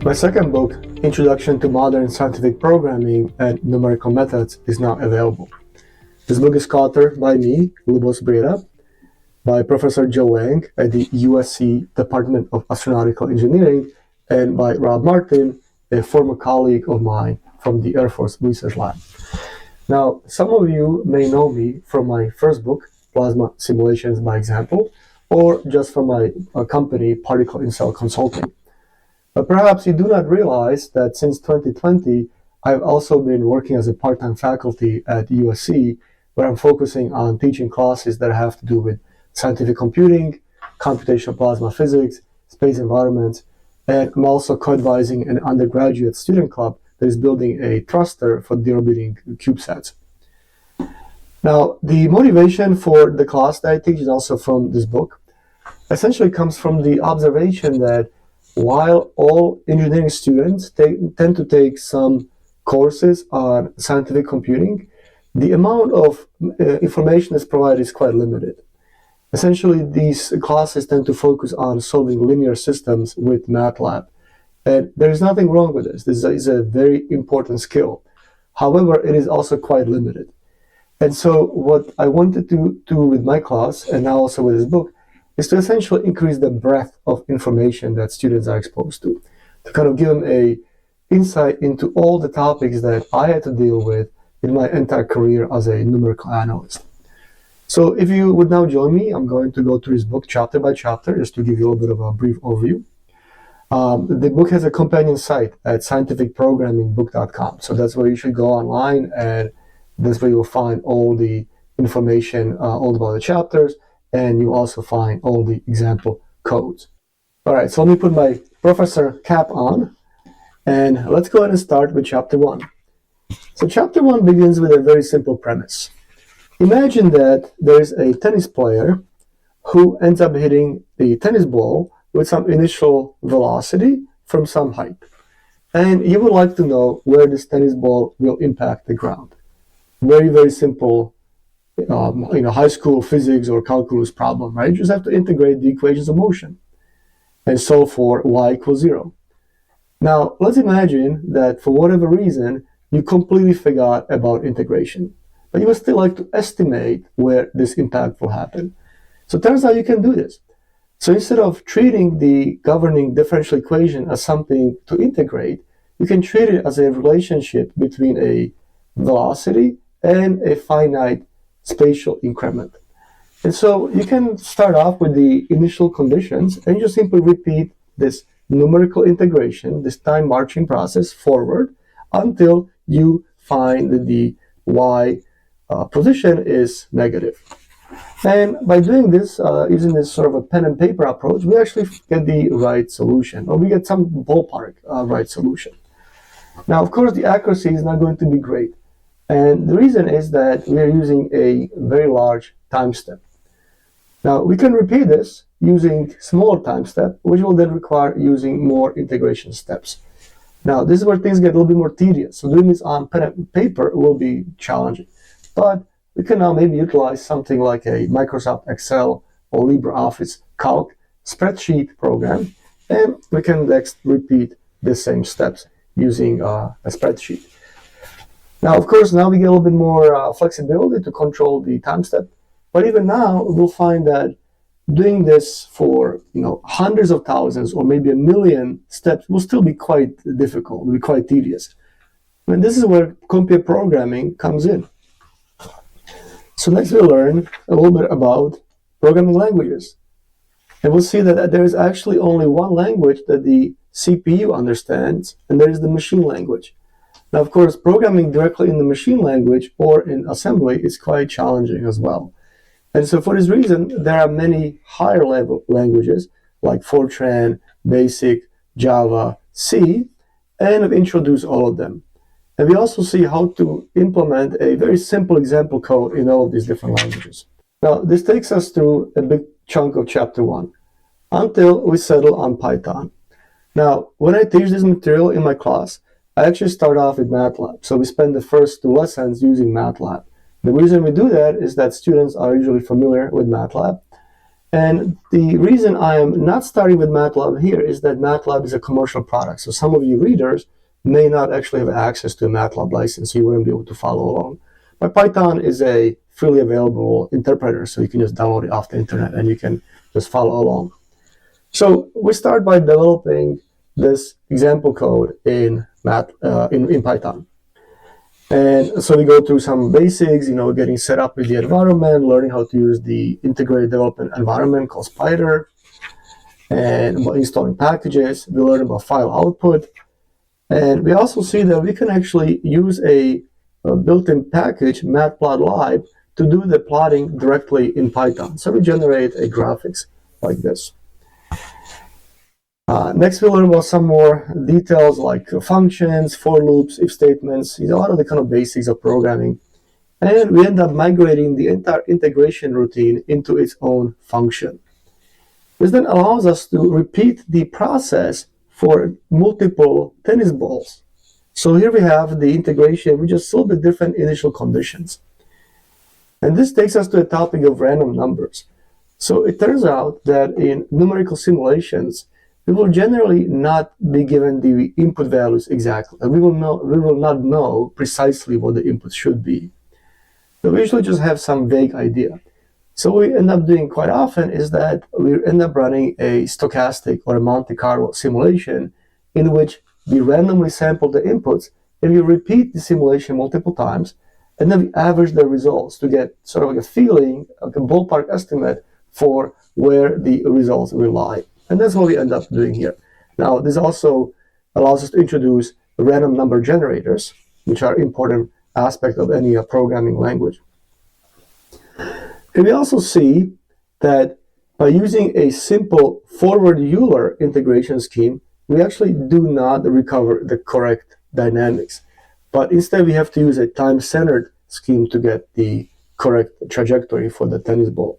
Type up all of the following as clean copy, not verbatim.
My second book, Introduction to Modern Scientific Programming and Numerical Methods, is now available. This book is co-authored by me, Lubos Brieda, by Professor Joe Wang at the USC Department of Astronautical Engineering, and by Rob Martin, a former colleague of mine from the Air Force Research Lab. Now, some of you may know me from my first book, Plasma Simulations by Example, or just from my company, Particle in Cell Consulting. But perhaps you do not realize that since 2020, I've also been working as a part-time faculty at USC, where I'm focusing on teaching classes that have to do with scientific computing, computational plasma physics, space environments, and I'm also co-advising an undergraduate student club that is building a thruster for deorbiting CubeSats. Now, the motivation for the class that I teach is also from this book. Essentially comes from the observation that while all engineering students tend to take some courses on scientific computing, the amount of information that's provided is quite limited. Essentially, these classes tend to focus on solving linear systems with Matlab. And there is nothing wrong with this. This is a very important skill. However, it is also quite limited. And so what I wanted to do with my class, and now also with this book, is to essentially increase the breadth of information that students are exposed to kind of give them a insight into all the topics that I had to deal with in my entire career as a numerical analyst. So if you would now join me, I'm going to go through this book chapter by chapter, just to give you a little bit of a brief overview. The book has a companion site at scientificprogrammingbook.com. So that's where you should go online, and that's where you'll find all the information, all about the chapters, and you also find all the example codes. All right, so let me put my professor cap on, and let's go ahead and start with chapter 1. So chapter 1 begins with a very simple premise. Imagine that there is a tennis player who ends up hitting the tennis ball with some initial velocity from some height. And you would like to know where this tennis ball will impact the ground. Very, very simple high school physics or calculus problem, right? You just have to integrate the equations of motion and solve for y equals 0. Now, let's imagine that for whatever reason, you completely forgot about integration, but you would still like to estimate where this impact will happen. So it turns out you can do this. So instead of treating the governing differential equation as something to integrate, you can treat it as a relationship between a velocity and a finite spatial increment. And so you can start off with the initial conditions and just simply repeat this numerical integration, this time marching process forward until you find that the y position is negative. And by doing this, using this sort of a pen and paper approach, we actually get the right solution, or we get some ballpark right solution. Now, of course, the accuracy is not going to be great. And the reason is that we are using a very large time step. Now, we can repeat this using smaller time step, which will then require using more integration steps. Now, this is where things get a little bit more tedious. So doing this on pen and paper will be challenging. But we can now maybe utilize something like a Microsoft Excel or LibreOffice Calc spreadsheet program, and we can next repeat the same steps using a spreadsheet. Now, of course, now we get a little bit more flexibility to control the time step. But even now, we'll find that doing this for hundreds of thousands or maybe 1 million steps will still be quite difficult, will be quite tedious. And this is where computer programming comes in. So next we'll learn a little bit about programming languages. And we'll see that there is actually only one language that the CPU understands, and that is the machine language. Now, of course, programming directly in the machine language or in assembly is quite challenging as well. And so for this reason, there are many higher level languages like Fortran, Basic, Java, C, and I've introduced all of them. And we also see how to implement a very simple example code in all of these different languages. Now, this takes us through a big chunk of chapter 1 until we settle on Python. Now, when I teach this material in my class, I actually start off with Matlab. So we spend the first 2 lessons using Matlab. The reason we do that is that students are usually familiar with Matlab. And the reason I am not starting with Matlab here is that Matlab is a commercial product. So some of you readers may not actually have access to a Matlab license, so you wouldn't be able to follow along. But Python is a freely available interpreter, so you can just download it off the internet and you can just follow along. So we start by developing this example code in Python. And so we go through some basics, getting set up with the environment, learning how to use the integrated development environment called Spider, and installing packages. We learn about file output. And we also see that we can actually use a built-in package, Matplotlib, to do the plotting directly in Python. So we generate a graphics like this. Next, we learn about some more details like functions, for loops, if statements, a lot of the kind of basics of programming. And we end up migrating the entire integration routine into its own function. This then allows us to repeat the process for multiple tennis balls. So here we have the integration with just a little bit different initial conditions. And this takes us to the topic of random numbers. So it turns out that in numerical simulations, we will generally not be given the input values exactly. We will not know precisely what the input should be. But we usually just have some vague idea. So what we end up doing quite often is that we end up running a stochastic or a Monte Carlo simulation in which we randomly sample the inputs and we repeat the simulation multiple times, and then we average the results to get sort of like a feeling, like a ballpark estimate for where the results will lie. And that's what we end up doing here. Now, this also allows us to introduce random number generators, which are important aspect of any programming language. And we also see that by using a simple forward Euler integration scheme, we actually do not recover the correct dynamics. But instead, we have to use a time-centered scheme to get the correct trajectory for the tennis ball.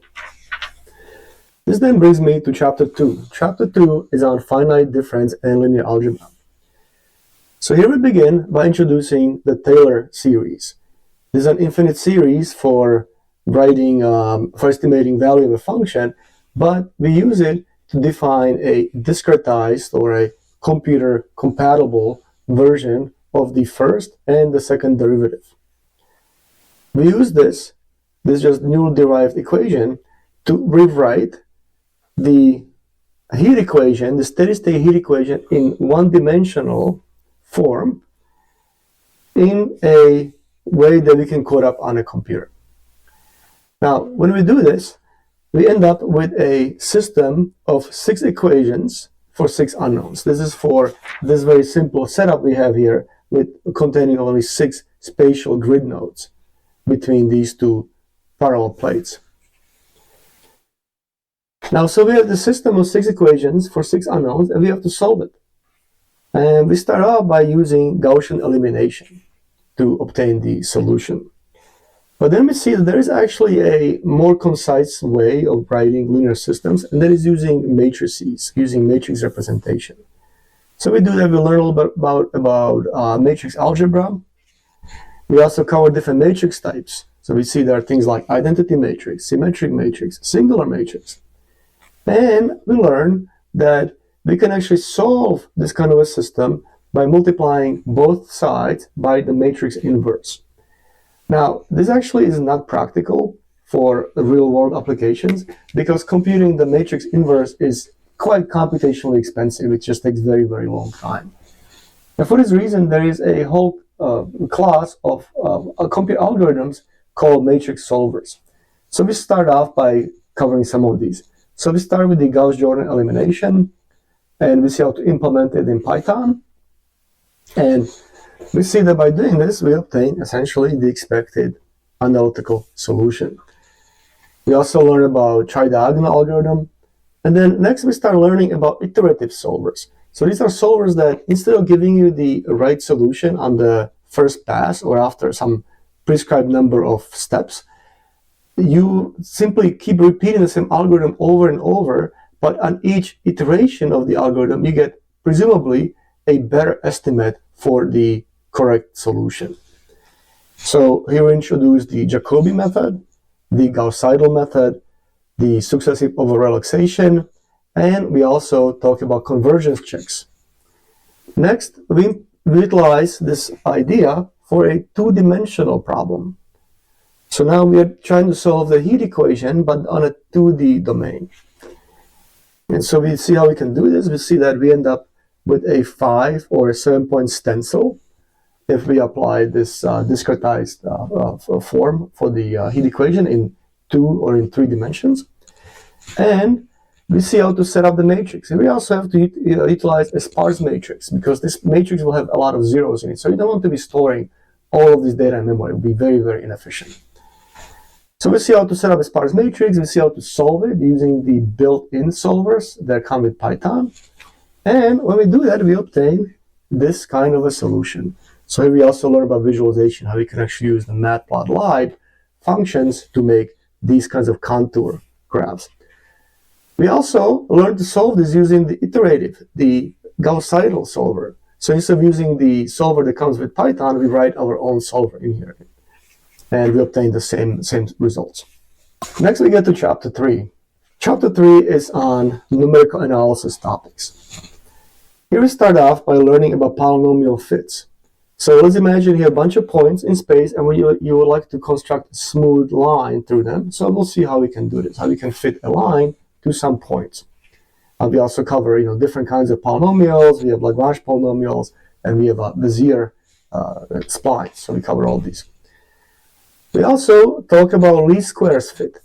This then brings me to Chapter 2. Chapter 2 is on finite difference and linear algebra. So here we begin by introducing the Taylor series. This is an infinite series for writing, for estimating value of a function, but we use it to define a discretized or a computer-compatible version of the first and the second derivative. We use this just newly derived equation to rewrite the heat equation, the steady-state heat equation in one-dimensional form in a way that we can code up on a computer. Now, when we do this, we end up with a system of 6 equations for 6 unknowns. This is for this very simple setup we have here with containing only 6 spatial grid nodes between these two parallel plates. Now, so we have the system of 6 equations for 6 unknowns, and we have to solve it. And we start off by using Gaussian elimination to obtain the solution. But then we see that there is actually a more concise way of writing linear systems, and that is using matrices, using matrix representation. So we do that, we learn a little bit about matrix algebra. We also cover different matrix types. So we see there are things like identity matrix, symmetric matrix, singular matrix. And we learn that we can actually solve this kind of a system by multiplying both sides by the matrix inverse. Now, this actually is not practical for real-world applications because computing the matrix inverse is quite computationally expensive. It just takes very, very long time. And for this reason, there is a whole class of computer algorithms called matrix solvers. So we start off by covering some of these. So we start with the Gauss-Jordan elimination, and we see how to implement it in Python. And we see that by doing this, we obtain essentially the expected analytical solution. We also learn about tridiagonal algorithm. And then next, we start learning about iterative solvers. So these are solvers that instead of giving you the right solution on the first pass or after some prescribed number of steps, you simply keep repeating the same algorithm over and over, but on each iteration of the algorithm, you get presumably a better estimate for the correct solution. So here we introduce the Jacobi method, the Gauss-Seidel method, the successive over-relaxation, and we also talk about convergence checks. Next, we utilize this idea for a two-dimensional problem. So now we are trying to solve the heat equation, but on a 2D domain. And so we see how we can do this. We see that we end up with a 5 or a 7-point stencil if we apply this discretized form for the heat equation in 2 or in 3 dimensions. And we see how to set up the matrix. And we also have to utilize a sparse matrix, because this matrix will have a lot of zeros in it. So you don't want to be storing all of this data in memory. It will be very, very inefficient. So we see how to set up a sparse matrix. We see how to solve it using the built-in solvers that come with Python. And when we do that, we obtain this kind of a solution. So here we also learn about visualization, how we can actually use the Matplotlib functions to make these kinds of contour graphs. We also learn to solve this using the iterative, the Gauss-Seidel solver. So instead of using the solver that comes with Python, we write our own solver in here. And we obtain the same results. Next, we get to chapter 3. Chapter 3 is on numerical analysis topics. Here we start off by learning about polynomial fits. So let's imagine you have a bunch of points in space, and you would like to construct a smooth line through them. So we'll see how we can do this, how we can fit a line to some points. We also cover different kinds of polynomials. We have Lagrange polynomials, and we have Bezier splines. So we cover all these. We also talk about least squares fit.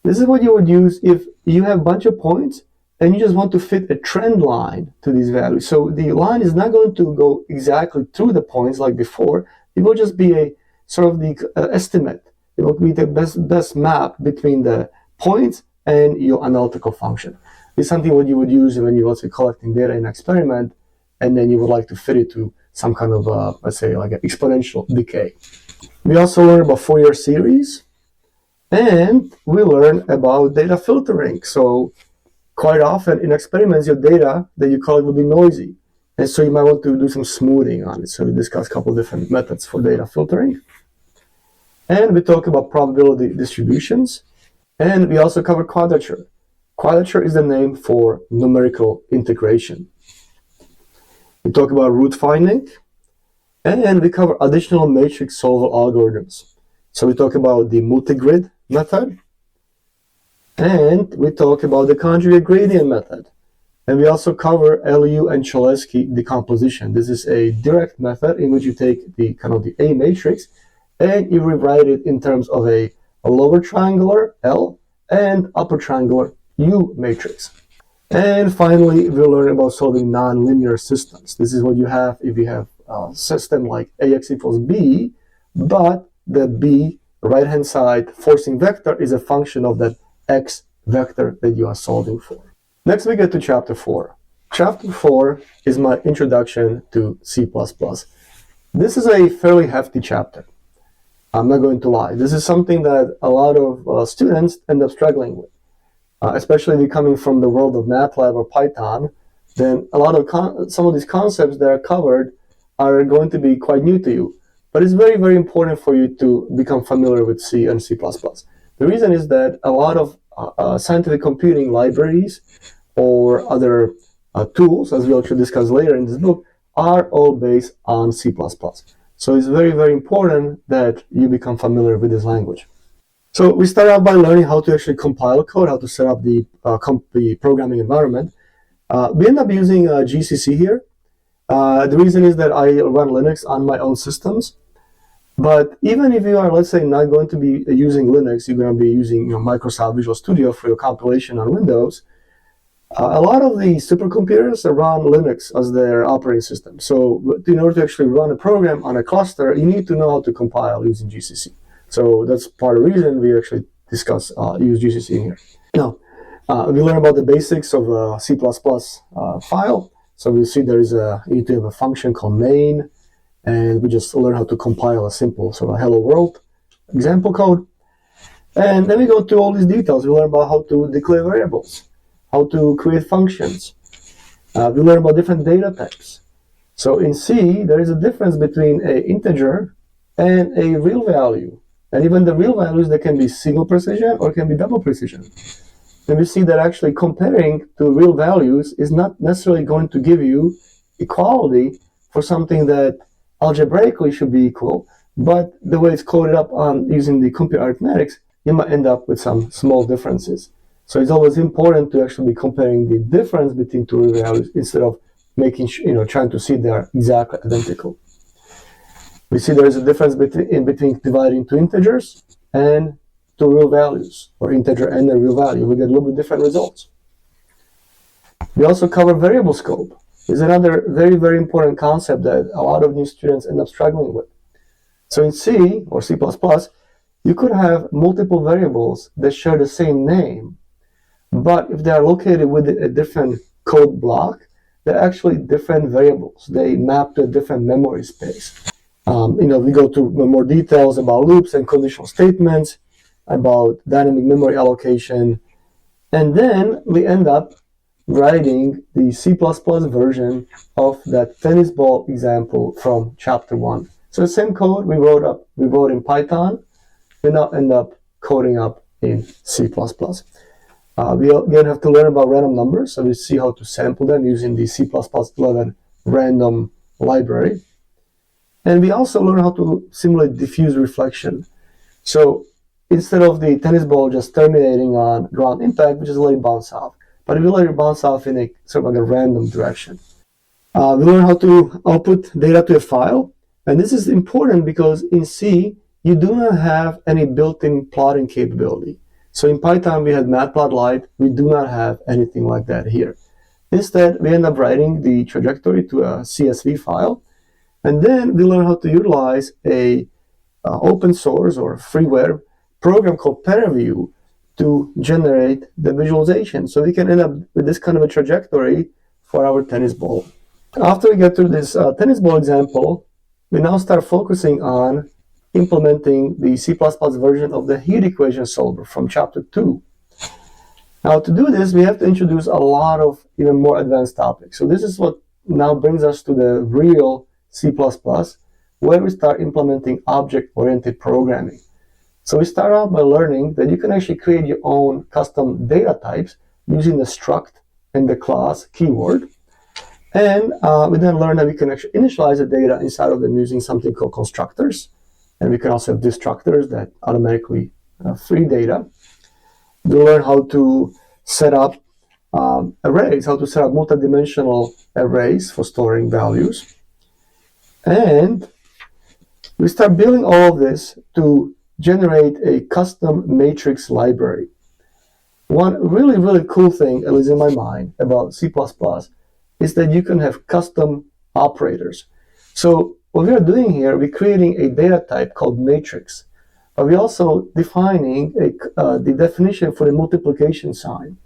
This is what you would use if you have a bunch of points and you just want to fit a trend line to these values. So the line is not going to go exactly through the points like before. It will just be a sort of the estimate. It will be the best map between the points and your analytical function. It's something what you would use when you're also collecting data in an experiment, and then you would like to fit it to some kind of, let's say, like an exponential decay. We also learn about Fourier series, and we learn about data filtering. So quite often in experiments, your data that you collect will be noisy. And so you might want to do some smoothing on it. So we discuss a couple different methods for data filtering. And we talk about probability distributions. And we also cover quadrature. Quadrature is the name for numerical integration. We talk about root finding. And we cover additional matrix solver algorithms. So we talk about the multigrid method. And we talk about the conjugate gradient method. And we also cover LU and Cholesky decomposition. This is a direct method in which you take the kind of the A matrix and you rewrite it in terms of a lower triangular L and upper triangular U matrix. And finally, we'll learn about solving nonlinear systems. This is what you have if you have a system like AX equals B, but the B right-hand side forcing vector is a function of that X vector that you are solving for. Next, we get to chapter 4. Chapter 4 is my introduction to C++. This is a fairly hefty chapter. I'm not going to lie. This is something that a lot of students end up struggling with. Especially if you're coming from the world of Matlab or Python, then a lot of some of these concepts that are covered are going to be quite new to you. But it's very, very important for you to become familiar with C and C++. The reason is that a lot of scientific computing libraries or other tools, as we'll actually discuss later in this book, are all based on C++. So it's very, very important that you become familiar with this language. So we start out by learning how to actually compile code, how to set up the programming environment. We end up using GCC here. The reason is that I run Linux on my own systems. But even if you are, let's say, not going to be using Linux, you're going to be using Microsoft Visual Studio for your compilation on Windows, a lot of the supercomputers run Linux as their operating system. So in order to actually run a program on a cluster, you need to know how to compile using GCC. So that's part of the reason we actually discuss use GCC in here. Now, we learn about the basics of a C++ file. So we see you need to have a function called main, and we just learn how to compile a simple sort of hello world example code. And then we go through all these details. We learn about how to declare variables, how to create functions. We learn about different data types. So in C, there is a difference between an integer and a real value. And even the real values, they can be single precision or can be double precision. And we see that actually comparing to real values is not necessarily going to give you equality for something that algebraically should be equal, but the way it's coded up on using the computer arithmetics, you might end up with some small differences. So it's always important to actually be comparing the difference between two real values instead of making trying to see they are exactly identical. We see there is a difference between dividing two integers and two real values, or integer and a real value. We get a little bit different results. We also cover variable scope. It's another very, very important concept that a lot of new students end up struggling with. So in C or C++, you could have multiple variables that share the same name, but if they are located within a different code block, they're actually different variables. They map to a different memory space. We go to more details about loops and conditional statements, about dynamic memory allocation, and then we end up writing the C++ version of that tennis ball example from chapter 1. So the same code we wrote in Python, we now end up coding up in C++. We again have to learn about random numbers, so we see how to sample them using the C++11 random library. And we also learn how to simulate diffuse reflection. So instead of the tennis ball just terminating on ground impact, we just let it bounce off. But if you let it bounce off in a sort of like a random direction. We learn how to output data to a file. And this is important because in C, you do not have any built-in plotting capability. So in Python, we had Matplotlib. We do not have anything like that here. Instead, we end up writing the trajectory to a CSV file. And then we learn how to utilize a open source or freeware program called ParaView to generate the visualization. So we can end up with this kind of a trajectory for our tennis ball. After we get through this tennis ball example, we now start focusing on implementing the C++ version of the heat equation solver from chapter 2. Now to do this, we have to introduce a lot of even more advanced topics. So this is what now brings us to the real C++, where we start implementing object-oriented programming. So we start out by learning that you can actually create your own custom data types using the struct and the class keyword. And we then learn that we can actually initialize the data inside of them using something called constructors. And we can also have destructors that automatically free data. We learn how to set up arrays, how to set up multidimensional arrays for storing values. And we start building all of this to generate a custom matrix library. One really, really cool thing, at least in my mind, about C++ is that you can have custom operators. So what we are doing here, we're creating a data type called matrix, but we're also defining the definition for the multiplication sign.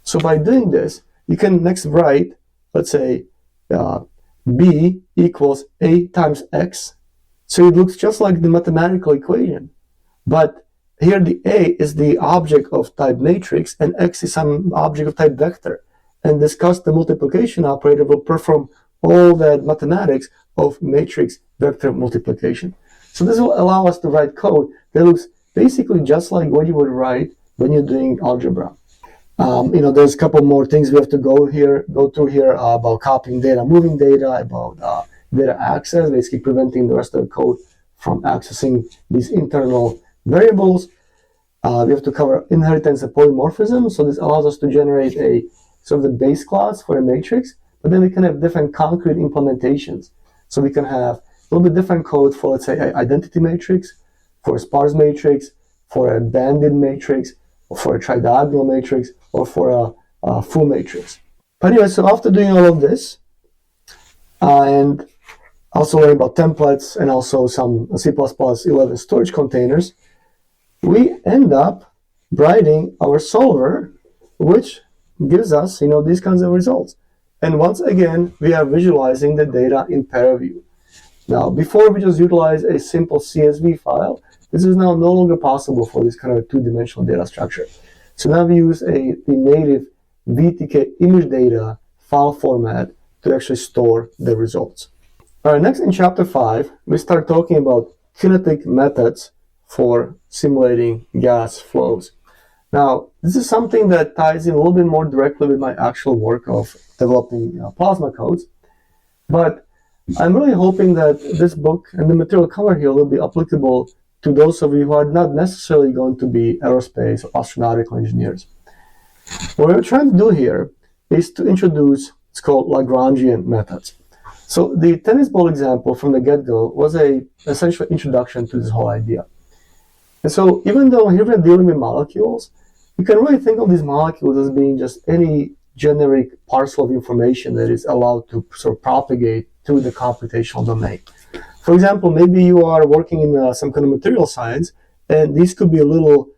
So by doing this, you can next write, let's say, b equals a times x. So it looks just like the mathematical equation. But here the a is the object of type matrix, and x is some object of type vector. And this custom multiplication operator will perform all that mathematics of matrix vector multiplication. So this will allow us to write code that looks basically just like what you would write when you're doing algebra. There's a couple more things we have to go through here about copying data, moving data, about data access, basically preventing the rest of the code from accessing these internal variables. We have to cover inheritance and polymorphism. So this allows us to generate a sort of the base class for a matrix, but then we can have different concrete implementations. So we can have a little bit different code for, let's say, an identity matrix, for a sparse matrix, for a banded matrix, or for a tridiagonal matrix, or for a full matrix. But anyway, so after doing all of this, and also learning about templates and also some C++11 storage containers, we end up writing our solver, which gives us, these kinds of results. And once again, we are visualizing the data in ParaView. Now, before we just utilize a simple CSV file, this is now no longer possible for this kind of two-dimensional data structure. So now we use the native VTK image data file format to actually store the results. All right, next in chapter 5, we start talking about kinetic methods for simulating gas flows. Now, this is something that ties in a little bit more directly with my actual work of developing plasma codes, but I'm really hoping that this book and the material covered here will be applicable to those of you who are not necessarily going to be aerospace or astronautical engineers. What we're trying to do here is to introduce what's called Lagrangian methods. So the tennis ball example from the get-go was a essential introduction to this whole idea. And so even though here we're dealing with molecules, you can really think of these molecules as being just any generic parcel of information that is allowed to sort of propagate through the computational domain. For example, maybe you are working in some kind of material science, and these could be little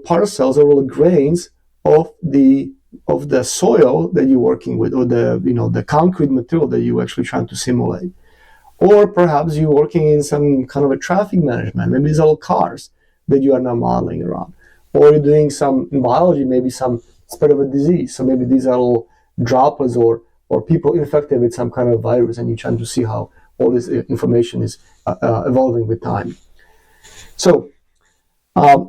parcels or little grains of the soil that you're working with, or the concrete material that you're actually trying to simulate. Or perhaps you're working in some kind of a traffic management. Maybe these are all cars that you are now modeling around. Or you're doing some, in biology, maybe some spread of a disease. So maybe these are all droplets or people infected with some kind of virus, and you're trying to see how all this information is evolving with time. So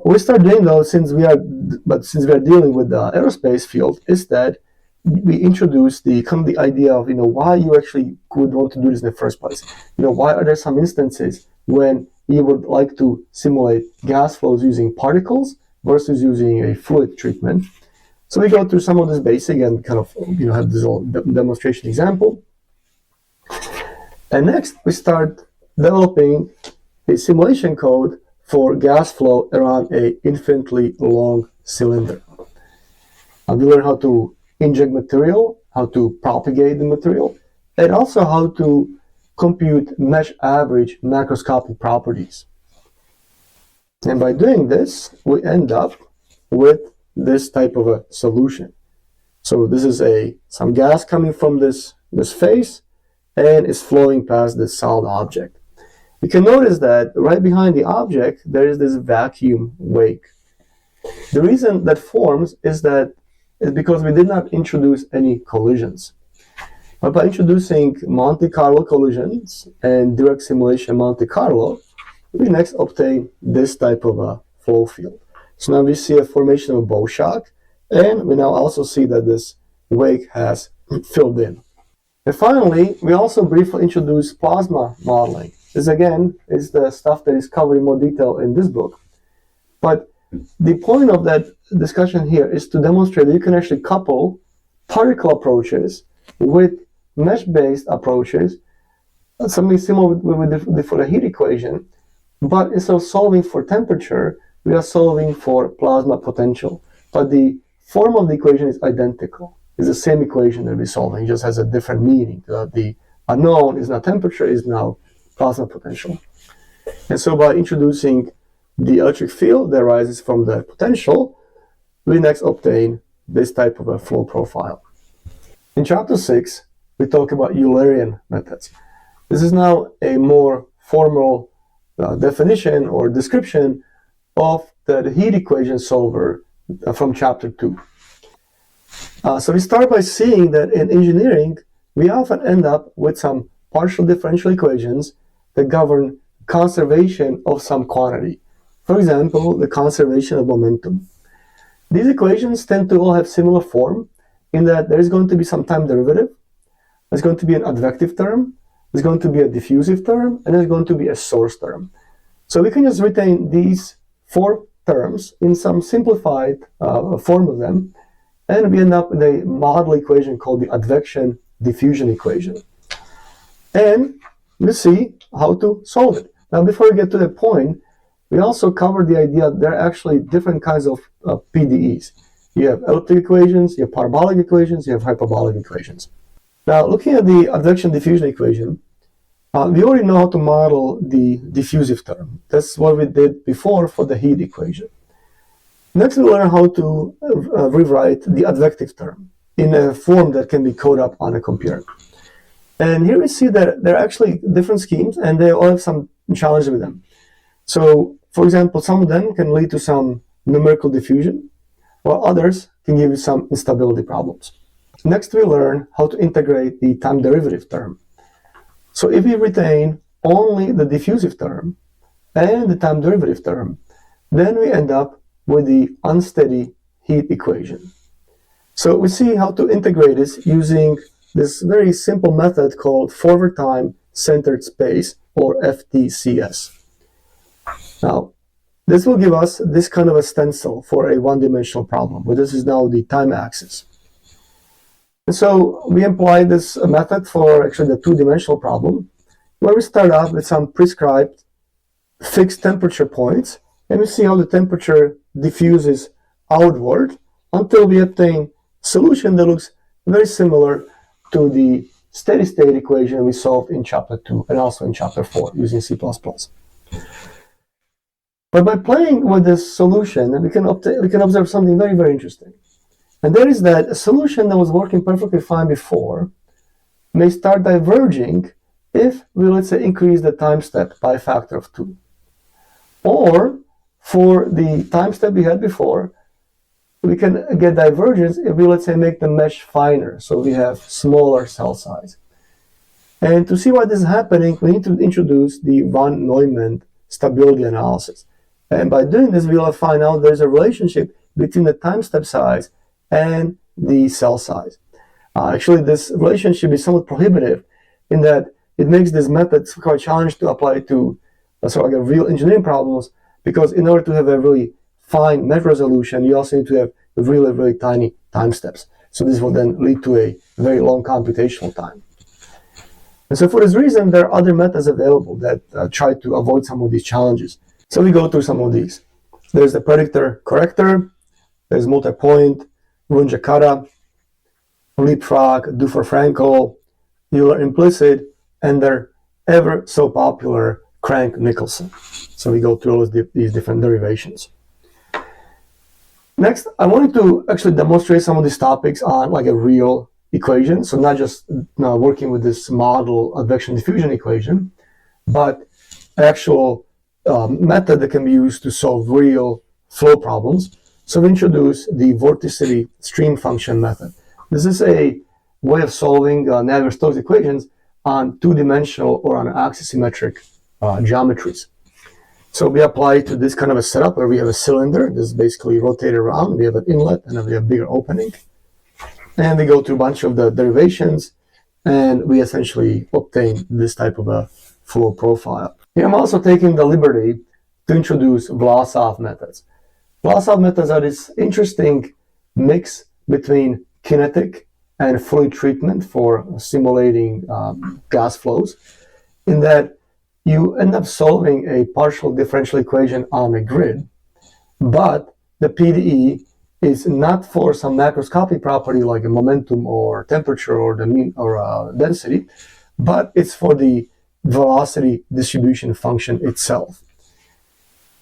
we start doing though, since we are dealing with the aerospace field, is that we introduce the idea of why you actually would want to do this in the first place. Why are there some instances when you would like to simulate gas flows using particles versus using a fluid treatment? So we go through some of this basic and kind of have this little demonstration example. And next we start developing a simulation code for gas flow around an infinitely long cylinder. We learn how to inject material, how to propagate the material, and also how to compute mesh average macroscopic properties. And by doing this, we end up with this type of a solution. So this is some gas coming from this face, and is flowing past this solid object. You can notice that right behind the object, there is this vacuum wake. The reason that forms is because we did not introduce any collisions. But by introducing Monte Carlo collisions and direct simulation Monte Carlo, we next obtain this type of a flow field. So now we see a formation of a bow shock, and we now also see that this wake has filled in. And finally, we also briefly introduce plasma modeling. This again is the stuff that is covered in more detail in this book. But the point of that discussion here is to demonstrate that you can actually couple particle approaches with mesh-based approaches, something similar for the heat equation, but instead of solving for temperature, we are solving for plasma potential. But the form of the equation is identical. It's the same equation that we're solving, it just has a different meaning. The unknown is not temperature, is now plasma potential. And so by introducing the electric field that arises from the potential, we next obtain this type of a flow profile. In chapter 6, we talk about Eulerian methods. This is now a more formal definition or description of the heat equation solver from chapter 2. So we start by seeing that in engineering, we often end up with some partial differential equations that govern conservation of some quantity. For example, the conservation of momentum. These equations tend to all have similar form in that there is going to be some time derivative, there's going to be an advective term, there's going to be a diffusive term, and there's going to be a source term. So we can just retain these 4 terms in some simplified form of them, and we end up with a model equation called the advection diffusion equation. And we see how to solve it. Now, before we get to that point, we also covered the idea that there are actually different kinds of PDEs. You have elliptic equations, you have parabolic equations, you have hyperbolic equations. Now, looking at the advection diffusion equation, we already know how to model the diffusive term. That's what we did before for the heat equation. Next, we'll learn how to rewrite the advective term in a form that can be coded up on a computer. And here we see that there are actually different schemes, and they all have some challenges with them. So, for example, some of them can lead to some numerical diffusion, while others can give you some instability problems. Next, we learn how to integrate the time derivative term. So if we retain only the diffusive term, and the time derivative term. Then we end up with the unsteady heat equation. So we see how to integrate this using this very simple method called forward time centered space, or FTCS. Now, this will give us this kind of a stencil for a one-dimensional problem, where this is now the time axis. And so we apply this method for actually the two-dimensional problem, where we start off with some prescribed fixed temperature points, and we see how the temperature diffuses outward until we obtain a solution that looks very similar to the steady-state equation we solved in Chapter 2 and also in Chapter 4 using C++. But by playing with this solution, we can observe something very, very interesting. And that is that a solution that was working perfectly fine before may start diverging if we, let's say, increase the time step by a factor of 2. Or for the time step we had before, we can get divergence if we, let's say, make the mesh finer, so we have smaller cell size. And to see why this is happening, we need to introduce the von Neumann stability analysis. And by doing this, we'll find out there's a relationship between the time step size and the cell size. Actually, this relationship is somewhat prohibitive in that it makes this method quite challenging to apply to sort of like real engineering problems, because in order to have a really fine mesh resolution, you also need to have really, really tiny time steps. So this will then lead to a very long computational time. And so for this reason, there are other methods available that try to avoid some of these challenges. So we go through some of these. There's the predictor corrector, there's multi-point, Runge-Kutta, leapfrog, Dufour-Frankel, Euler implicit, and their ever so popular Crank-Nicholson. So we go through all these different derivations. Next, I wanted to actually demonstrate some of these topics on like a real equation. So not just working with this model advection diffusion equation, but actual method that can be used to solve real flow problems. So we introduce the vorticity stream function method. This is a way of solving Navier-Stokes equations on two-dimensional or on axisymmetric geometries. So we apply to this kind of a setup where we have a cylinder. This is basically rotated around. We have an inlet and then we have a bigger opening. And we go through a bunch of the derivations, and we essentially obtain this type of a flow profile. Here I'm also taking the liberty to introduce Vlasov methods. Vlasov methods are this interesting mix between kinetic and fluid treatment for simulating gas flows, in that you end up solving a partial differential equation on a grid, but the PDE is not for some macroscopic property like a momentum or temperature or the mean or density, but it's for the velocity distribution function itself.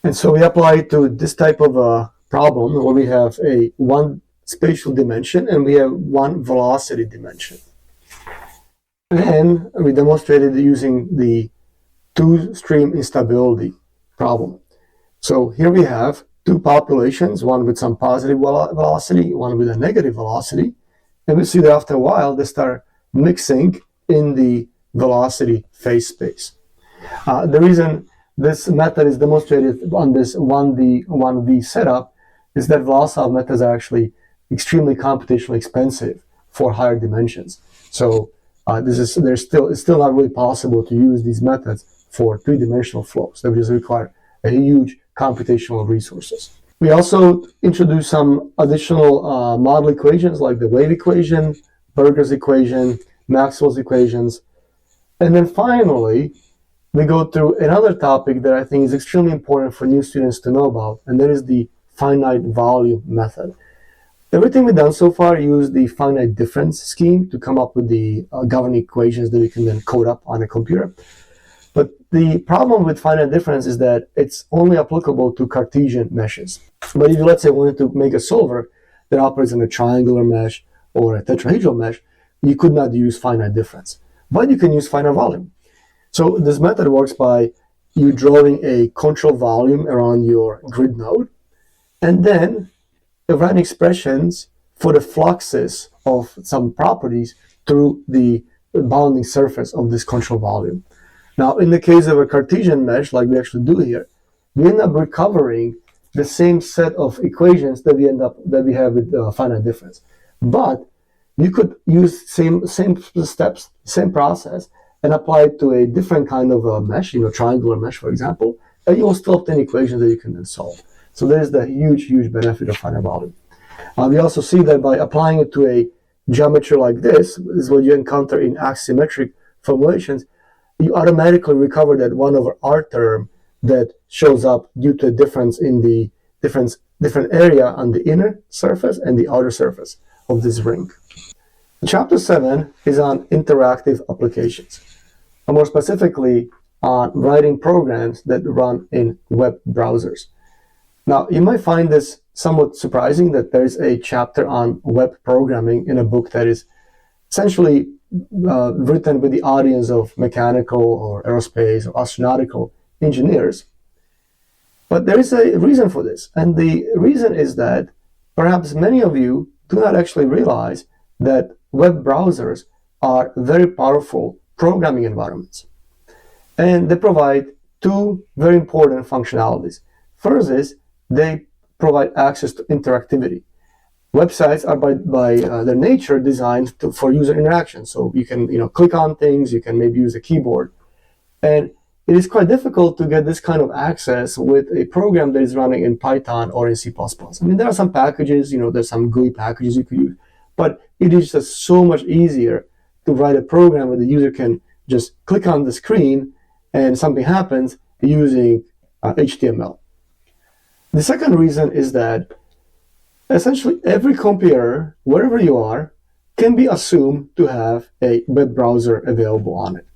And so we apply it to this type of a problem where we have one spatial dimension and we have one velocity dimension. And we demonstrated using the two-stream instability problem. So here we have two populations, one with some positive velocity, one with a negative velocity. And we see that after a while, they start mixing in the velocity phase space. The reason this method is demonstrated on this 1D7 is that Vlasov methods are actually extremely computationally expensive for higher dimensions. So it's still not really possible to use these methods for three-dimensional flows. They just require a huge computational resources. We also introduce some additional model equations like the wave equation, Berger's equation, Maxwell's equations. And then finally, we go through another topic that I think is extremely important for new students to know about, and that is the finite volume method. Everything we've done so far used the finite difference scheme to come up with the governing equations that we can then code up on a computer. But the problem with finite difference is that it's only applicable to Cartesian meshes. But if you, let's say, wanted to make a solver that operates in a triangular mesh or a tetrahedral mesh, you could not use finite difference. But you can use finite volume. So this method works by you drawing a control volume around your grid node, and then writing expressions for the fluxes of some properties through the bounding surface of this control volume. Now, in the case of a Cartesian mesh, like we actually do here, we end up recovering the same set of equations that we have with finite difference. But you could use same steps, same process, and apply it to a different kind of a mesh, triangular mesh, for example, and you will still obtain equations that you can then solve. So there's the huge benefit of finite volume. We also see that by applying it to a geometry like this is what you encounter in axisymmetric formulations, you automatically recover that 1/r term that shows up due to a difference in the different area on the inner surface and the outer surface of this ring. Chapter 7 is on interactive applications, and more specifically on writing programs that run in web browsers. Now, you might find this somewhat surprising that there's a chapter on web programming in a book that is essentially written with the audience of mechanical or aerospace or astronautical engineers. But there is a reason for this, and the reason is that perhaps many of you do not actually realize that web browsers are very powerful programming environments. And they provide two very important functionalities. First is they provide access to interactivity. Websites are by their nature designed for user interaction. So you can click on things, you can maybe use a keyboard. And it is quite difficult to get this kind of access with a program that is running in Python or in C++. I mean, there are some packages, there's some GUI packages you could use, but it is just so much easier to write a program where the user can just click on the screen and something happens using HTML. The second reason is that essentially every computer, wherever you are, can be assumed to have a web browser available on it.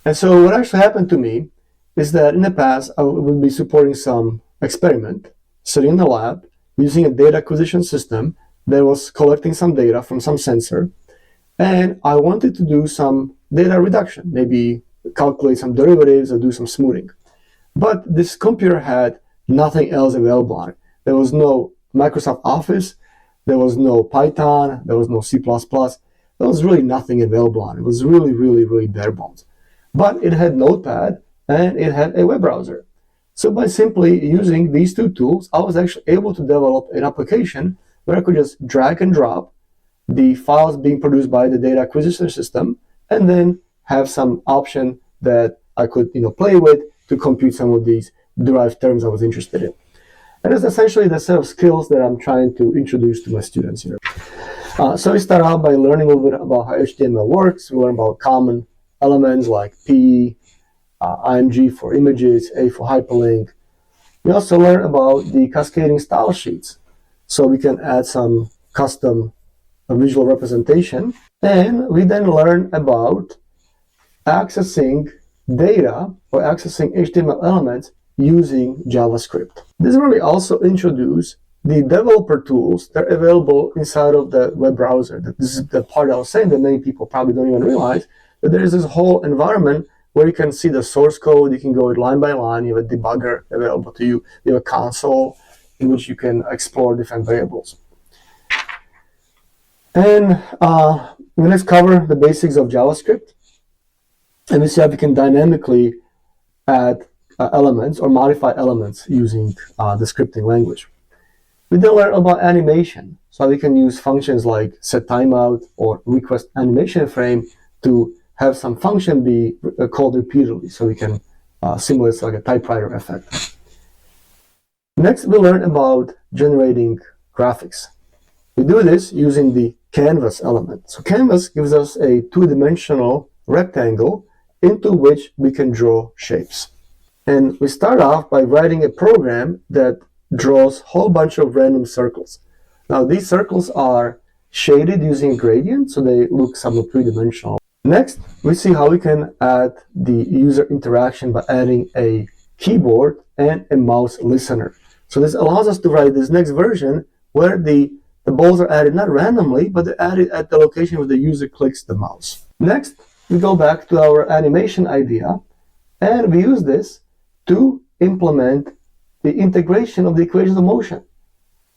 And so what actually happened to me is that in the past, I would be supporting some experiment, sitting in the lab, using a data acquisition system that was collecting some data from some sensor, and I wanted to do some data reduction, maybe calculate some derivatives or do some smoothing. But this computer had nothing else available on it. There was no Microsoft Office, there was no Python, there was no C++, there was really nothing available on it. It was really bare bones. But it had Notepad and it had a web browser. So by simply using these two tools, I was actually able to develop an application where I could just drag and drop the files being produced by the data acquisition system and then have some option that I could play with to compute some of these derived terms I was interested in. And it's essentially the set of skills that I'm trying to introduce to my students here. So we start out by learning a little bit about how HTML works. We learn about common elements like P, IMG for images, A for hyperlink. We also learn about the cascading style sheets, so we can add some custom visual representation. And we then learn about accessing data or accessing HTML elements using JavaScript. This is where we also introduce the developer tools that are available inside of the web browser. This is the part I was saying that many people probably don't even realize, that there is this whole environment where you can see the source code, you can go line by line, you have a debugger available to you, you have a console in which you can explore different variables. And let's cover the basics of JavaScript, and we see how we can dynamically add elements or modify elements using the scripting language. We then learn about animation, so we can use functions like set timeout or request animation frame to have some function be called repeatedly, so we can simulate like a typewriter effect. Next, we learn about generating graphics. We do this using the canvas element. So canvas gives us a two-dimensional rectangle into which we can draw shapes. And we start off by writing a program that draws a whole bunch of random circles. Now these circles are shaded using a gradient, so they look somewhat three-dimensional. Next, we see how we can add the user interaction by adding a keyboard and a mouse listener. So this allows us to write this next version where the balls are added not randomly, but they're added at the location where the user clicks the mouse. Next, we go back to our animation idea, and we use this to implement the integration of the equations of motion.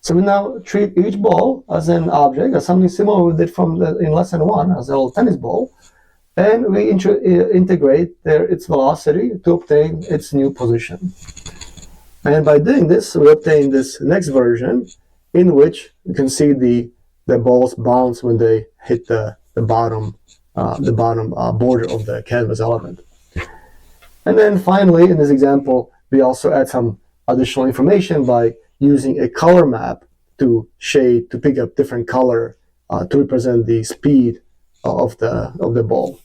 So we now treat each ball as an object, as something similar we did in lesson 1, as a little tennis ball. and we integrate its velocity to obtain its new position. And by doing this, we obtain this next version in which you can see the balls bounce when they hit the bottom border of the canvas element. And then finally, in this example, we also add some additional information by using a color map to pick up different color to represent the speed of the ball.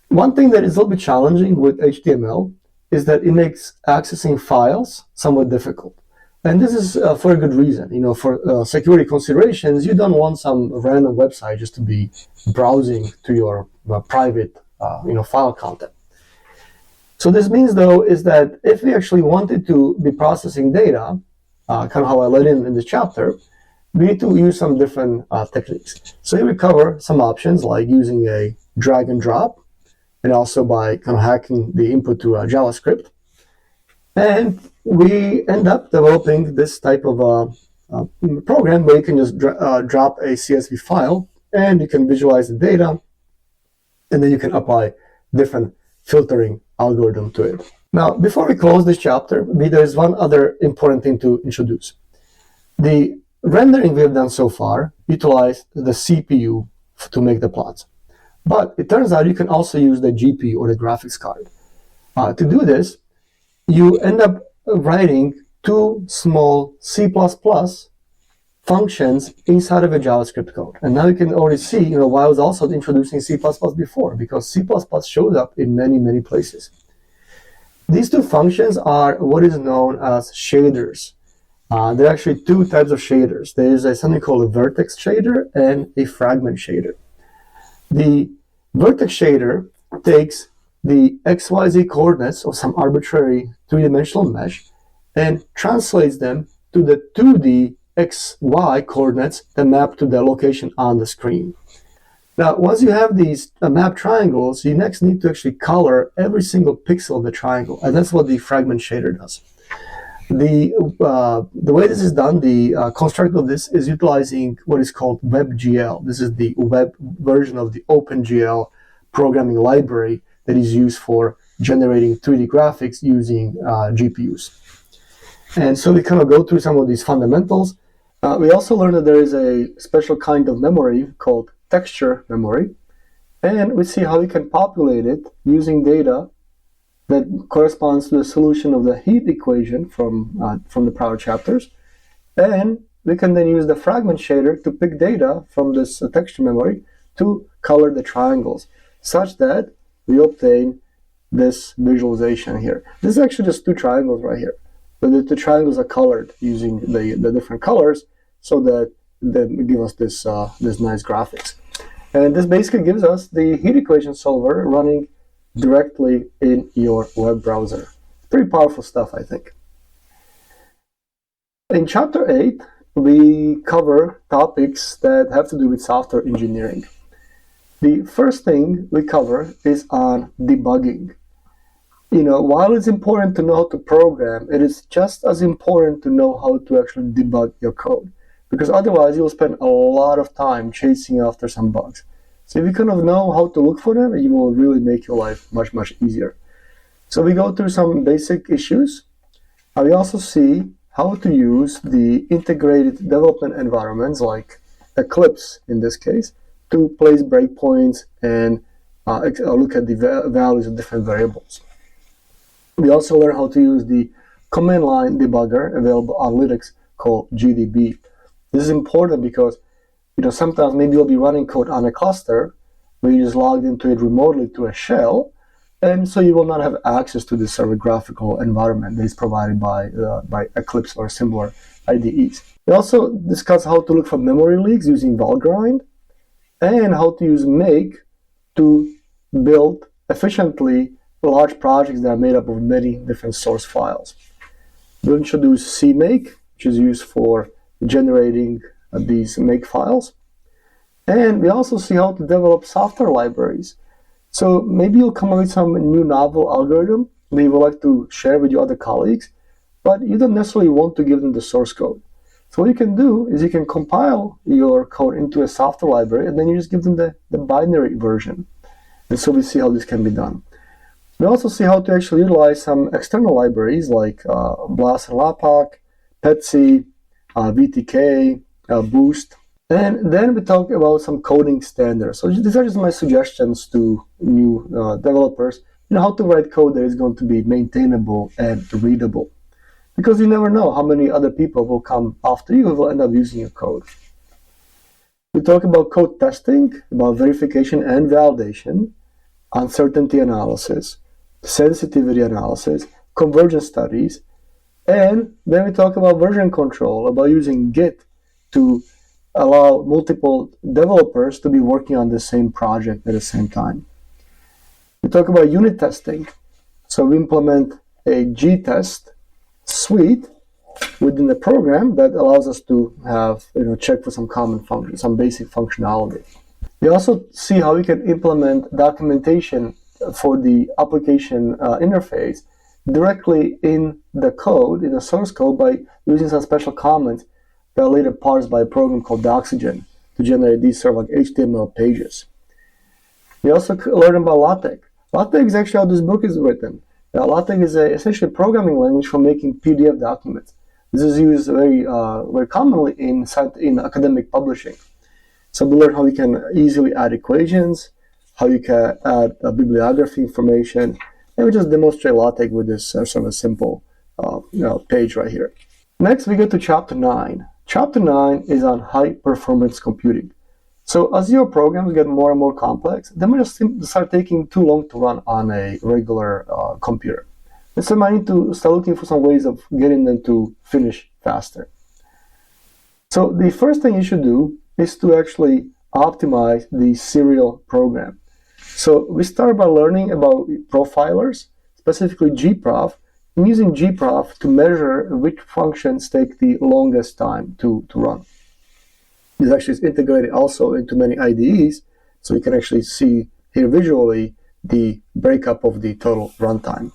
One thing that is a little bit challenging with HTML is that it makes accessing files somewhat difficult. And this is for a good reason. You know, for security considerations, you don't want some random website just to be browsing to your private file content. So this means, though, is that if we actually wanted to be processing data, kind of how I led in this chapter, we need to use some different techniques. So here we cover some options like using a drag and drop, and also by kind of hacking the input to JavaScript. And we end up developing this type of program where you can just drop a CSV file, and you can visualize the data, and then you can apply different filtering algorithm to it. Now, before we close this chapter, there's one other important thing to introduce. The rendering we have done so far utilized the CPU to make the plots. But it turns out you can also use the GPU or the graphics card. To do this, you end up writing two small C++ functions inside of a JavaScript code. And now you can already see, why I was also introducing C++ before, because C++ shows up in many, many places. These two functions are what is known as shaders. There are actually two types of shaders. There is something called a vertex shader and a fragment shader. The vertex shader takes the XYZ coordinates of some arbitrary three-dimensional mesh and translates them to the 2D XY coordinates that map to the location on the screen. Now, once you have these mapped triangles, you next need to actually color every single pixel of the triangle, and that's what the fragment shader does. The way this is done, the construct of this is utilizing what is called WebGL. This is the web version of the OpenGL programming library that is used for generating 3D graphics using GPUs. And so we kind of go through some of these fundamentals. We also learned that there is a special kind of memory called texture memory, and we see how we can populate it using data that corresponds to the solution of the heat equation from the prior chapters. And we can then use the fragment shader to pick data from this texture memory to color the triangles, such that we obtain this visualization here. This is actually just two triangles right here. But the triangles are colored using the different colors so that they give us this nice graphics. And this basically gives us the heat equation solver running directly in your web browser. Pretty powerful stuff, I think. In Chapter 8, we cover topics that have to do with software engineering. The first thing we cover is on debugging. While it's important to know how to program, it is just as important to know how to actually debug your code, because otherwise you'll spend a lot of time chasing after some bugs. So if you kind of know how to look for them, you will really make your life much, much easier. So we go through some basic issues. We also see how to use the integrated development environments like Eclipse in this case to place breakpoints and look at the values of different variables. We also learn how to use the command line debugger available on Linux called GDB. This is important because sometimes maybe you'll be running code on a cluster where you just logged into it remotely to a shell, and so you will not have access to this sort of graphical environment that is provided by Eclipse or similar IDEs. We also discuss how to look for memory leaks using Valgrind, and how to use Make to build efficiently large projects that are made up of many different source files. We'll introduce CMake, which is used for generating these make files. And we also see how to develop software libraries. So maybe you'll come up with some new novel algorithm that you would like to share with your other colleagues, but you don't necessarily want to give them the source code. So what you can do is you can compile your code into a software library, and then you just give them the binary version. And so we see how this can be done. We also see how to actually utilize some external libraries like BLAS and LAPACK, PIC-C, VTK, Boost. And then we talk about some coding standards. So these are just my suggestions to new developers, how to write code that is going to be maintainable and readable. Because you never know how many other people will come after you who will end up using your code. We talk about code testing, about verification and validation, uncertainty analysis, sensitivity analysis, convergence studies, and then we talk about version control, about using Git to allow multiple developers to be working on the same project at the same time. We talk about unit testing. So we implement a G-test suite within the program that allows us to have, check for some common function, some basic functionality. We also see how we can implement documentation for the application interface directly in the code, in the source code, by using some special comments that are later parsed by a program called Doxygen to generate these sort of like HTML pages. We also learn about LaTeX. LaTeX is actually how this book is written. Now, LaTeX is essentially a programming language for making PDF documents. This is used very commonly in academic publishing. So we learn how we can easily add equations, how you can add bibliography information, and we just demonstrate LaTeX with this sort of a simple page right here. Next, we get to Chapter 9. Chapter 9 is on high-performance computing. So as your programs get more and more complex, they might just start taking too long to run on a regular computer. And so I need to start looking for some ways of getting them to finish faster. So the first thing you should do is to actually optimize the serial program. So we start by learning about profilers, specifically gprof, and using gprof to measure which functions take the longest time to run. This actually is integrated also into many IDEs, so you can actually see here visually the breakup of the total runtime.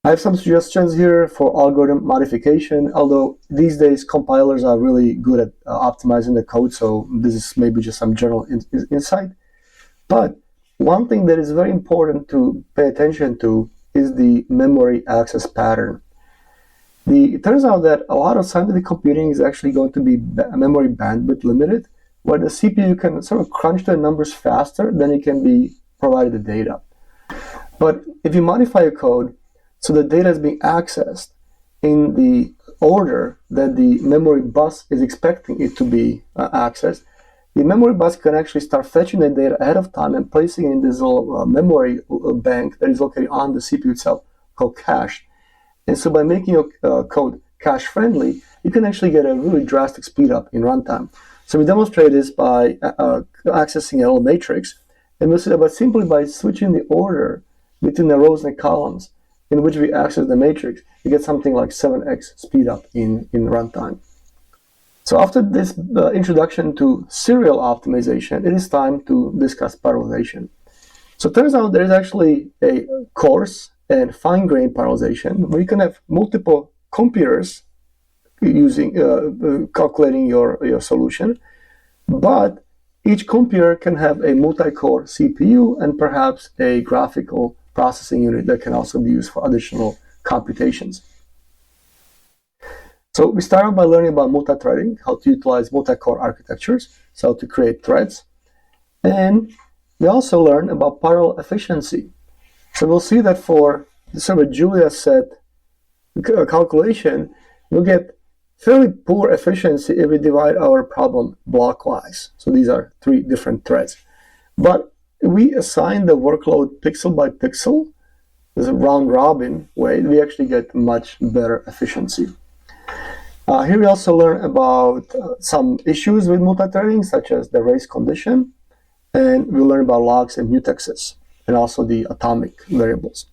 I have some suggestions here for algorithm modification, although these days compilers are really good at optimizing the code, so this is maybe just some general insight. But one thing that is very important to pay attention to is the memory access pattern. It turns out that a lot of scientific computing is actually going to be memory bandwidth limited, where the CPU can sort of crunch the numbers faster than it can be provided the data. But if you modify your code so the data is being accessed in the order that the memory bus is expecting it to be accessed, the memory bus can actually start fetching the data ahead of time and placing it in this little memory bank that is located on the CPU itself called cache. And so by making your code cache friendly, you can actually get a really drastic speed up in runtime. So we demonstrate this by accessing a little matrix, and we'll see that simply by switching the order between the rows and columns in which we access the matrix, you get something like 7x speed up in runtime. So after this introduction to serial optimization, it is time to discuss parallelization. So it turns out there is actually a coarse and fine-grained parallelization where you can have multiple computers using calculating your solution, but each computer can have a multi-core CPU and perhaps a graphical processing unit that can also be used for additional computations. So we start out by learning about multi-threading, how to utilize multi-core architectures, so how to create threads. And we also learn about parallel efficiency. So we'll see that for the sort of a Julia set calculation, we'll get fairly poor efficiency if we divide our problem blockwise. So these are 3 different threads. But we assign the workload pixel by pixel, as a round robin way, we actually get much better efficiency. Here we also learn about some issues with multithreading, such as the race condition, and we learn about logs and mutexes, and also the atomic variables.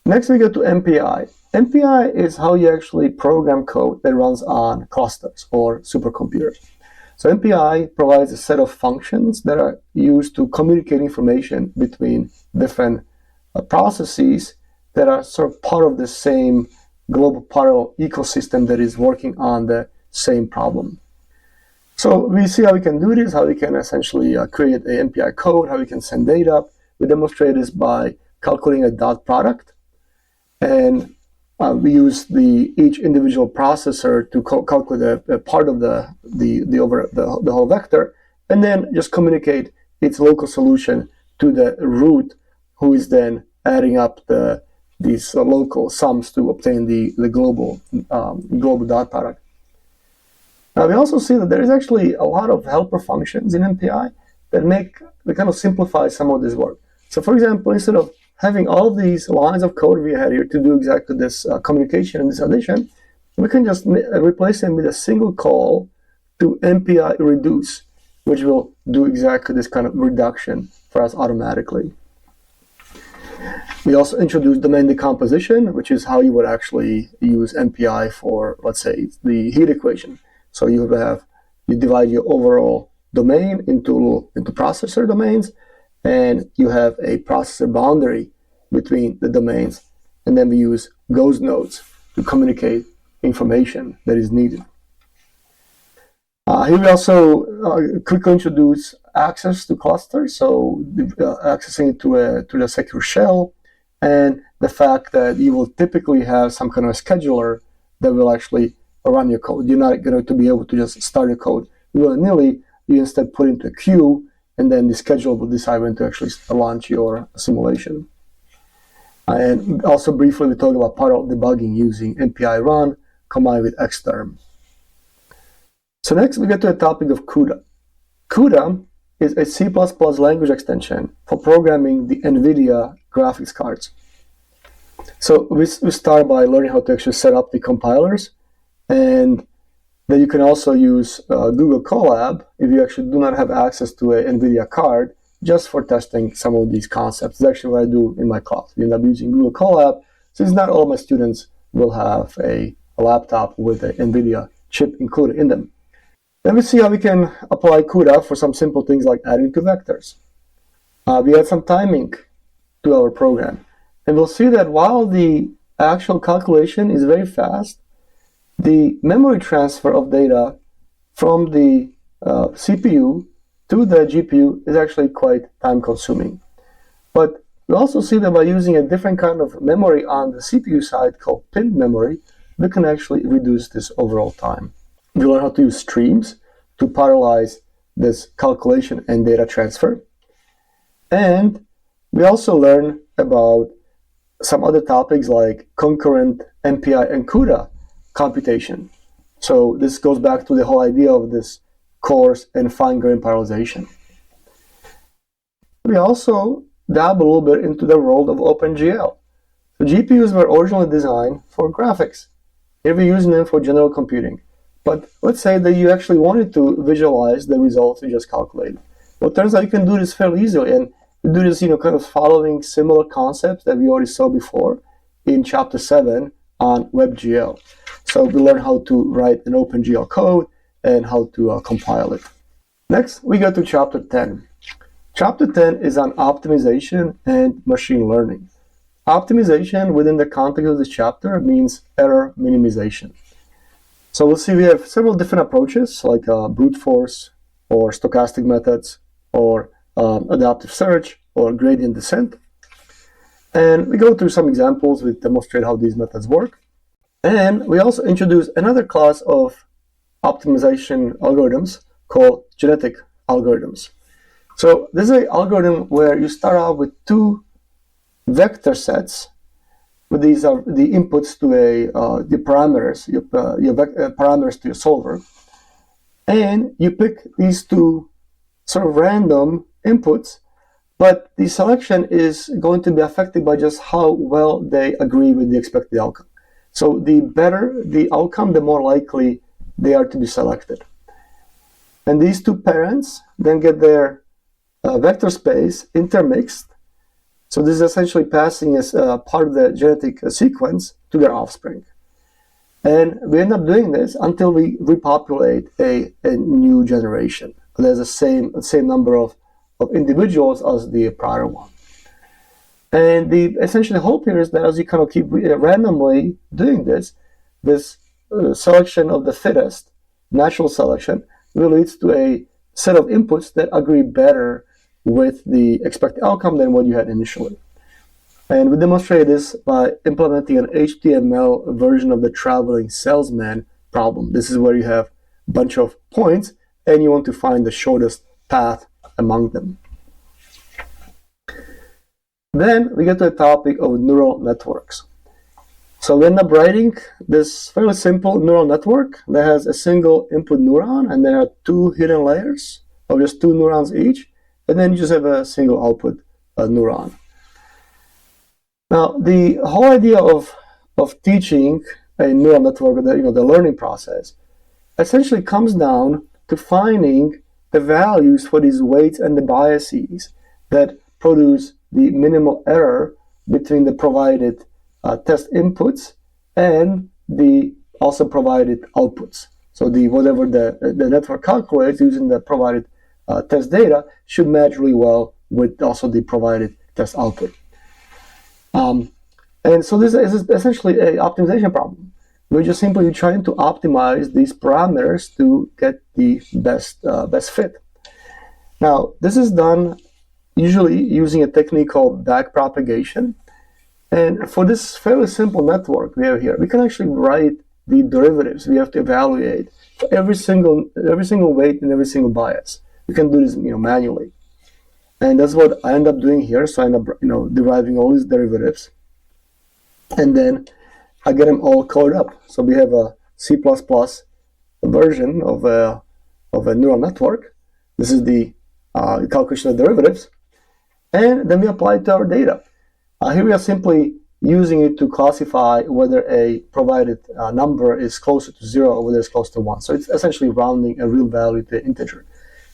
Next, we go to MPI. MPI is how you actually program code that runs on clusters or supercomputers. So MPI provides a set of functions that are used to communicate information between different processes that are sort of part of the same global parallel ecosystem that is working on the same problem. So we see how we can do this, how we can essentially create a MPI code, how we can send data. We demonstrate this by calculating a dot product, and we use each individual processor to calculate a part of the whole vector, and then just communicate its local solution to the root, who is then adding up these local sums to obtain the global dot product. Now we also see that there is actually a lot of helper functions in MPI that kind of simplify some of this work. So for example, instead of having all of these lines of code we had here to do exactly this communication and this addition, we can just replace them with a single call to MPI reduce, which will do exactly this kind of reduction for us automatically. We also introduced domain decomposition, which is how you would actually use MPI for, let's say, the heat equation. So you divide your overall domain into processor domains, and you have a processor boundary between the domains, and then we use ghost nodes to communicate information that is needed. Here we also quickly introduce access to clusters, so accessing it to the secure shell, and the fact that you will typically have some kind of scheduler that will actually run your code. You're not going to be able to just start your code willy-nilly. You instead put into a queue, and then the scheduler will decide when to actually launch your simulation. And also briefly, we talk about parallel debugging using MPI run combined with Xterm. So next, we get to the topic of CUDA. CUDA is a C++ language extension for programming the NVIDIA graphics cards. So we start by learning how to actually set up the compilers, and then you can also use Google Colab if you actually do not have access to an NVIDIA card, just for testing some of these concepts. It's actually what I do in my class. We end up using Google Colab, since not all my students will have a laptop with an NVIDIA chip included in them. Then we see how we can apply CUDA for some simple things like adding two vectors. We add some timing to our program, and we'll see that while the actual calculation is very fast, the memory transfer of data from the CPU to the GPU is actually quite time-consuming. But we also see that by using a different kind of memory on the CPU side called pinned memory, we can actually reduce this overall time. We learn how to use streams to parallelize this calculation and data transfer. And we also learn about some other topics like concurrent MPI and CUDA computation. So this goes back to the whole idea of this coarse and fine-grained parallelization. We also dab a little bit into the world of OpenGL. The GPUs were originally designed for graphics. Here we're using them for general computing. But let's say that you actually wanted to visualize the results you just calculated. Well, it turns out you can do this fairly easily, and we do this, kind of following similar concepts that we already saw before in Chapter 7 on WebGL. So we learn how to write an OpenGL code and how to compile it. Next, we go to Chapter 10. Chapter 10 is on optimization and machine learning. Optimization within the context of this chapter means error minimization. So we'll see we have several different approaches like brute force or stochastic methods or adaptive search or gradient descent. And we go through some examples which demonstrate how these methods work. And we also introduce another class of optimization algorithms called genetic algorithms. So this is an algorithm where you start out with two vector sets. But these are the inputs to the parameters, your parameters to your solver. And you pick these two sort of random inputs, but the selection is going to be affected by just how well they agree with the expected outcome. So the better the outcome, the more likely they are to be selected. And these two parents then get their vector space intermixed. So this is essentially passing as part of the genetic sequence to their offspring. And we end up doing this until we repopulate a new generation. There's the same number of individuals as the prior one. And the essentially hope here is that as you kind of keep randomly doing this selection of the fittest, natural selection, will lead to a set of inputs that agree better with the expected outcome than what you had initially. And we demonstrated this by implementing an HTML version of the traveling salesman problem. This is where you have a bunch of points and you want to find the shortest path among them. Then we get to the topic of neural networks. So we end up writing this fairly simple neural network that has a single input neuron, and there are two hidden layers of just two neurons each, and then you just have a single output neuron. Now, the whole idea of teaching a neural network, the learning process, essentially comes down to finding the values for these weights and the biases that produce the minimal error between the provided test inputs and the also provided outputs. So whatever the network calculates using the provided test data should match really well with also the provided test output. And so this is essentially an optimization problem. We're just simply trying to optimize these parameters to get the best fit. Now, this is done usually using a technique called backpropagation. And for this fairly simple network we have here, we can actually write the derivatives we have to evaluate for every single weight and every single bias. We can do this manually. And that's what I end up doing here. So I end up deriving all these derivatives. And then I get them all coded up. So we have a C++ version of a neural network. This is the calculation of derivatives. And then we apply it to our data. Here we are simply using it to classify whether a provided number is closer to 0 or whether it's close to 1. So it's essentially rounding a real value to an integer.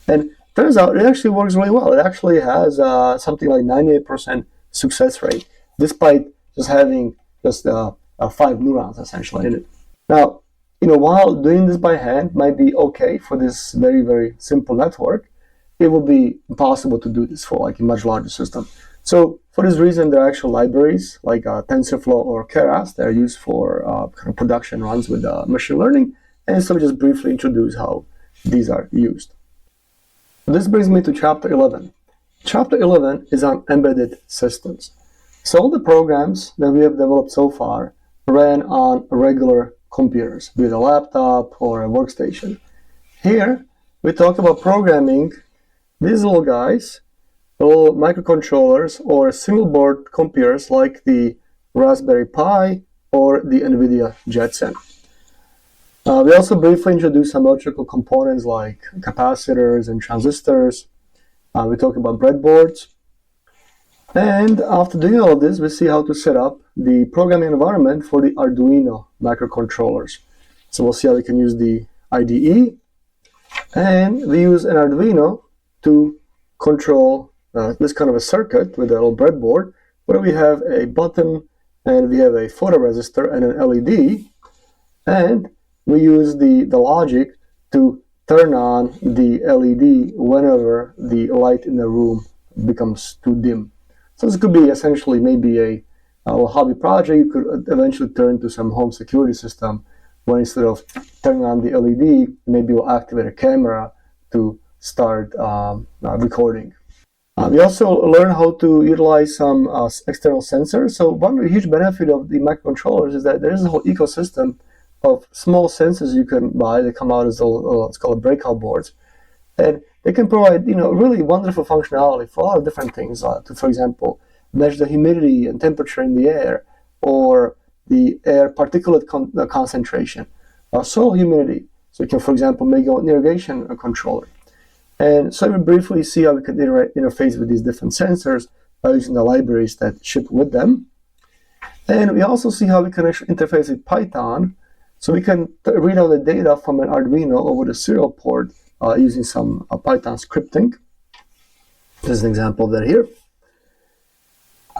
And turns out it actually works really well. It actually has something like 98% success rate, despite just having just 5 neurons essentially in it. Now, while doing this by hand might be okay for this very, very simple network, it will be impossible to do this for like a much larger system. So for this reason, there are actual libraries like TensorFlow or Keras that are used for kind of production runs with machine learning. And so we just briefly introduce how these are used. This brings me to Chapter 11. Chapter 11 is on embedded systems. So all the programs that we have developed so far ran on regular computers, be it a laptop or a workstation. Here, we talked about programming these little guys, little microcontrollers or single board computers like the Raspberry Pi or the NVIDIA Jetson. We also briefly introduced some electrical components like capacitors and transistors. We talked about breadboards. And after doing all of this, we see how to set up the programming environment for the Arduino microcontrollers. So we'll see how we can use the IDE. And we use an Arduino to control this kind of a circuit with a little breadboard where we have a button and we have a photoresistor and an LED. And we use the logic to turn on the LED whenever the light in the room becomes too dim. So this could be essentially maybe a hobby project. You could eventually turn to some home security system where instead of turning on the LED, maybe you'll activate a camera to start recording. We also learn how to utilize some external sensors. So one huge benefit of the microcontrollers is that there's a whole ecosystem of small sensors you can buy. They come out as it's called breakout boards, and they can provide really wonderful functionality for a lot of different things. To, for example, measure the humidity and temperature in the air, or the air particulate concentration, soil humidity. So you can, for example, make an irrigation controller. And so we briefly see how we can interface with these different sensors by using the libraries that ship with them. And we also see how we can actually interface with Python. So we can read out the data from an Arduino over the serial port using some Python scripting. This is an example of that here.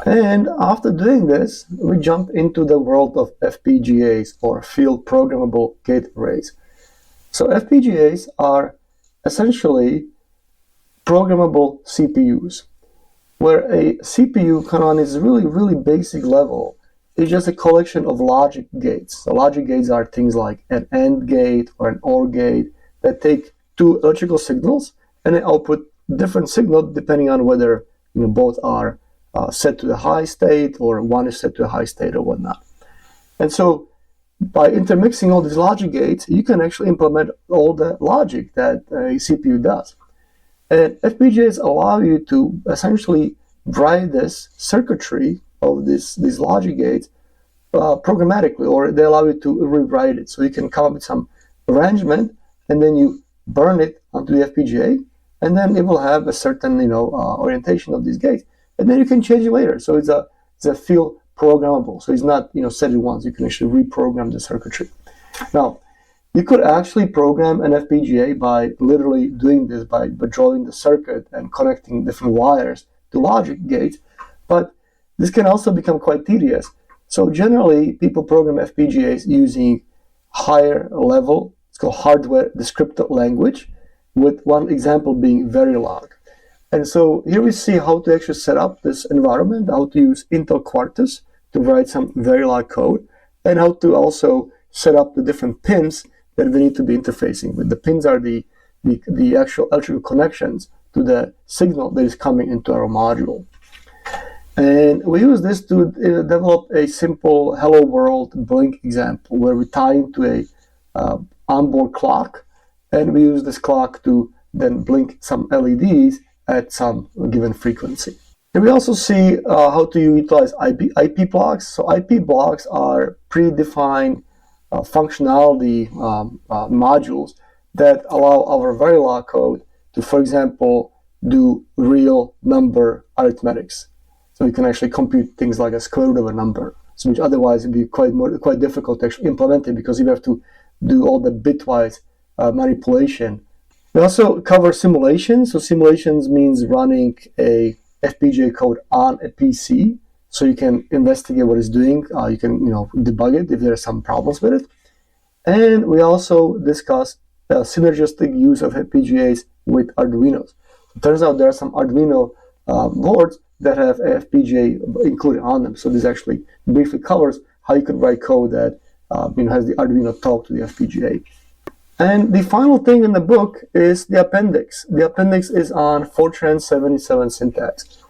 And after doing this, we jump into the world of FPGAs, or field programmable gate arrays. So FPGAs are essentially programmable CPUs, where a CPU kind of on its really, really basic level is just a collection of logic gates. So logic gates are things like an AND gate or an OR gate that take two electrical signals and then output different signal depending on whether both are set to the high state or one is set to a high state or whatnot. And so by intermixing all these logic gates, you can actually implement all the logic that a CPU does. And FPGAs allow you to essentially write this circuitry of these logic gates programmatically, or they allow you to rewrite it. So you can come up with some arrangement and then you burn it onto the FPGA, and then it will have a certain orientation of these gates, and then you can change it later. So it's a field programmable. So it's not set it once. You can actually reprogram the circuitry. Now, you could actually program an FPGA by literally doing this, by drawing the circuit and connecting different wires to logic gates, but this can also become quite tedious. So generally, people program FPGAs using higher level, it's called hardware descriptive language, with one example being Verilog. And so here we see how to actually set up this environment, how to use Intel Quartus to write some Verilog code, and how to also set up the different pins that we need to be interfacing with. The pins are the actual electrical connections to the signal that is coming into our module. And we use this to develop a simple hello world blink example where we tie into a onboard clock, and we use this clock to then blink some LEDs at some given frequency. And we also see how to utilize IP blocks. So IP blocks are predefined functionality modules that allow our Verilog code to, for example, do real number arithmetics. So you can actually compute things like a square root of a number, so which otherwise would be quite difficult to actually implement it because you have to do all the bitwise manipulation. We also cover simulations. So simulations means running a FPGA code on a PC, so you can investigate what it's doing. You can debug it if there are some problems with it. And we also discuss synergistic use of FPGAs with Arduinos. It turns out there are some Arduino boards that have FPGA included on them. So this actually briefly covers how you could write code that has the Arduino talk to the FPGA. And the final thing in the book is the appendix. The appendix is on Fortran 77 syntax.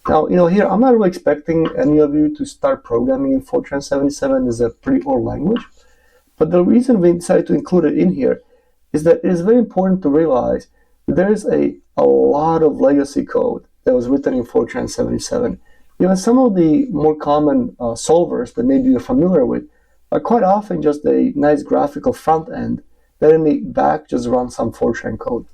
Now, here I'm not really expecting any of you to start programming in Fortran 77. It's a pretty old language. But the reason we decided to include it in here is that it is very important to realize that there is a lot of legacy code that was written in Fortran 77. Even some of the more common solvers that maybe you're familiar with are quite often just a nice graphical front end that in the back just runs some Fortran code.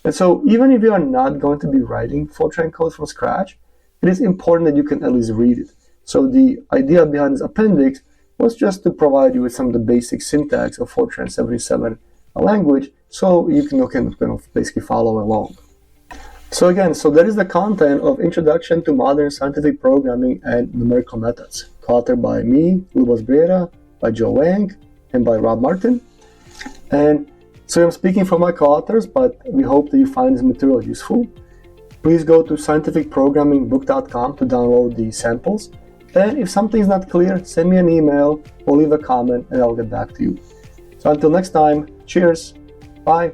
And so even if you are not going to be writing Fortran code from scratch, it is important that you can at least read it. So the idea behind this appendix was just to provide you with some of the basic syntax of Fortran 77 language, so you can basically follow along. So again, that is the content of Introduction to Modern Scientific Programming and Numerical Methods, co-authored by me, Lubos Brieda, by Joe Wang, and by Rob Martin. And so I'm speaking for my co-authors, but we hope that you find this material useful. Please go to scientificprogrammingbook.com to download the samples. And if something is not clear, send me an email or leave a comment and I'll get back to you. So until next time, cheers. Bye.